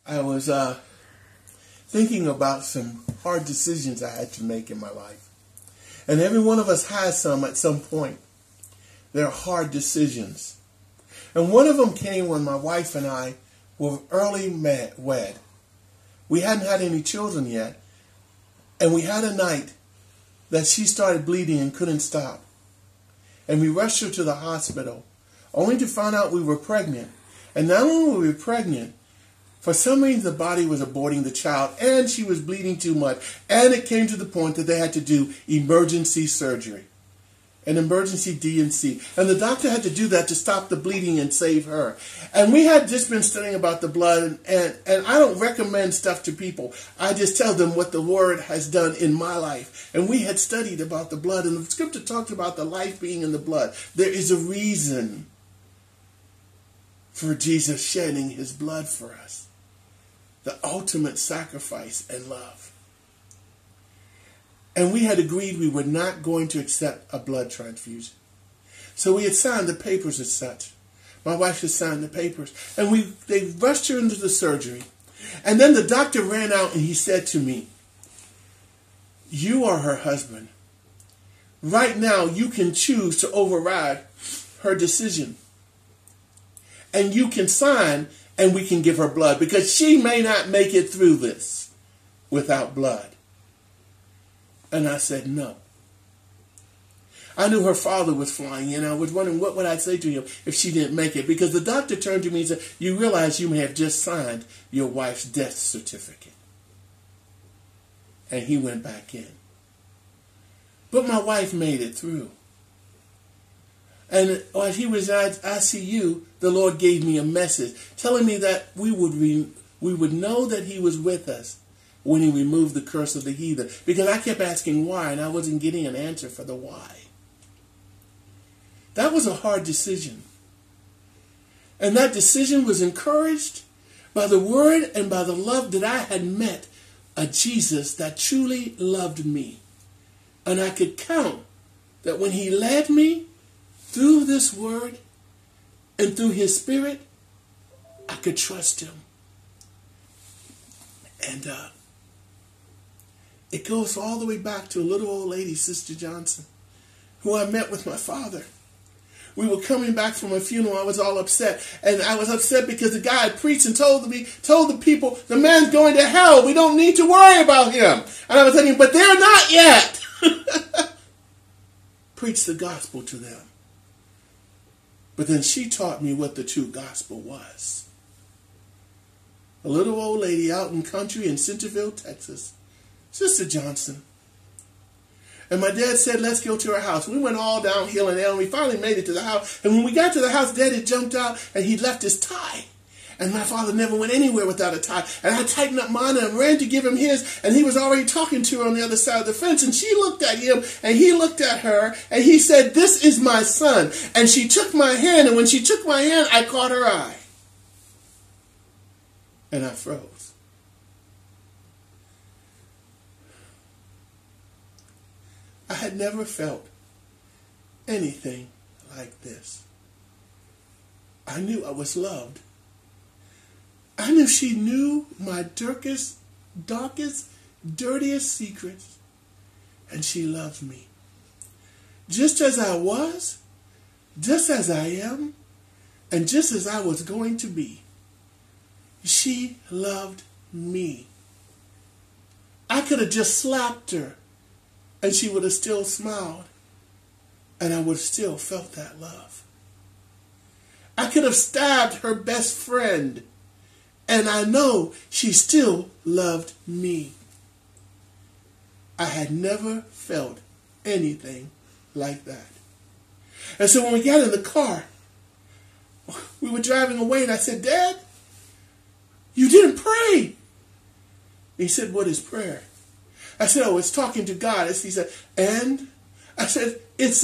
I was thinking about some hard decisions I had to make in my life. And every one of us has some at some point. They're hard decisions. And one of them came when my wife and I were early wed. We hadn't had any children yet. And we had a night that she started bleeding and couldn't stop. And we rushed her to the hospital, only to find out we were pregnant. And not only were we pregnant, for some reason the body was aborting the child, and she was bleeding too much. And it came to the point that they had to do emergency surgery, an emergency D&C. And the doctor had to do that to stop the bleeding and save her. And we had just been studying about the blood, and I don't recommend stuff to people. I just tell them what the Word has done in my life. And we had studied about the blood, and the Scripture talked about the life being in the blood. There is a reason for Jesus shedding his blood for us. The ultimate sacrifice and love. And we had agreed we were not going to accept a blood transfusion. So we had signed the papers as such. My wife had signed the papers. And they rushed her into the surgery. And then the doctor ran out and he said to me, "You are her husband. Right now you can choose to override her decision. And you can sign and we can give her blood, because she may not make it through this without blood." And I said no. I knew her father was flying in. I was wondering what would I say to him if she didn't make it, because the doctor turned to me and said, "You realize you may have just signed your wife's death certificate." And he went back in. But my wife made it through. And while he was at ICU, the Lord gave me a message telling me that we would know that he was with us when he removed the curse of the heathen. Because I kept asking why, and I wasn't getting an answer for the why. That was a hard decision. And that decision was encouraged by the Word and by the love that I had met a Jesus that truly loved me. And I could count that when he led me through this Word and through his Spirit, I could trust him. And it goes all the way back to a little old lady, Sister Johnson, who I met with my father. We were coming back from a funeral. I was all upset. And I was upset because the guy had preached and told the people, the man's going to hell. We don't need to worry about him. And I was thinking, but they're not yet. Preach the gospel to them. But then she taught me what the true gospel was. A little old lady out in country in Centerville, Texas, Sister Johnson. And my dad said, "Let's go to her house." We went all downhill and we finally made it to the house. And when we got to the house, Dad had jumped out and he left his tie. And my father never went anywhere without a tie. And I tightened up mine and ran to give him his. And he was already talking to her on the other side of the fence. And she looked at him and he looked at her. And he said, "This is my son." And she took my hand. And when she took my hand, I caught her eye. And I froze. I had never felt anything like this. I knew I was loved. I knew she knew my darkest, dirtiest secrets. And she loved me. Just as I was, just as I am, and just as I was going to be. She loved me. I could have just slapped her and she would have still smiled and I would have still felt that love. I could have stabbed her best friend and I know she still loved me. I had never felt anything like that. And so when we got in the car, we were driving away and I said, "Dad, you didn't pray." He said, "What is prayer?" I said, "Oh, it's talking to God." He said, "And?" I said, it's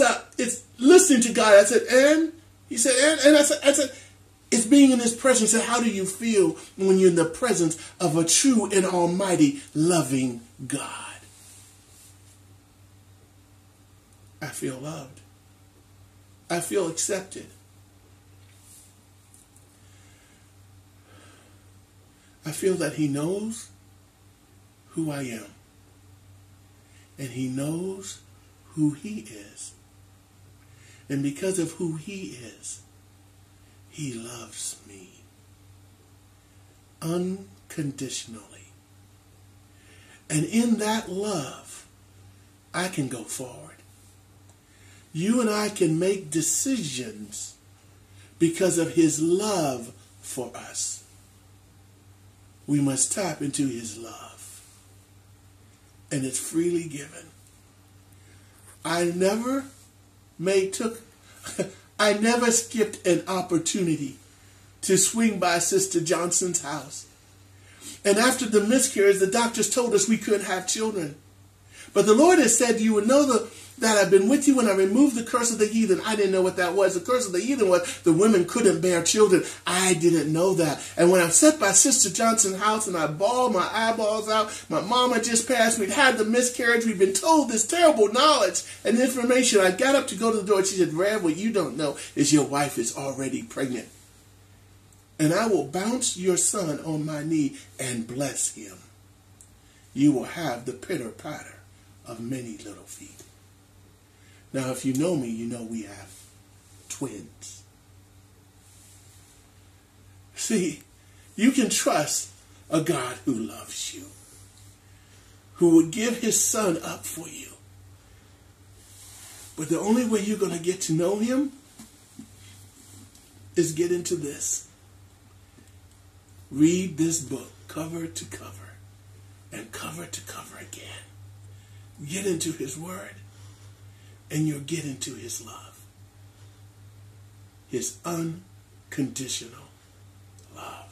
listening to God." I said, "And?" He said, "And?" I said, "It's being in his presence." He said, "How do you feel when you're in the presence of a true and almighty loving God?" I feel loved. I feel accepted. I feel that he knows who I am. And he knows who he is. And because of who he is, he loves me unconditionally. And in that love, I can go forward. You and I can make decisions because of his love for us. We must tap into his love. And it's freely given. I never skipped an opportunity to swing by Sister Johnson's house. And after the miscarriage, the doctors told us we couldn't have children. But the Lord has said, you would know that I've been with you when I removed the curse of the heathen. I didn't know what that was. The curse of the heathen was the women couldn't bear children. I didn't know that. And when I sat by Sister Johnson's house and I bawled my eyeballs out, my mama just passed. We'd had the miscarriage. We'd been told this terrible knowledge and information. I got up to go to the door and she said, Rev, what you don't know is your wife is already pregnant. And I will bounce your son on my knee and bless him. You will have the pitter-patter of many little feet. Now, if you know me, you know we have twins. See, you can trust a God who loves you, who would give his son up for you. But the only way you're going to get to know him is get into this. Read this book cover to cover and cover to cover again. Get into his word and you'll get into his love. His unconditional love.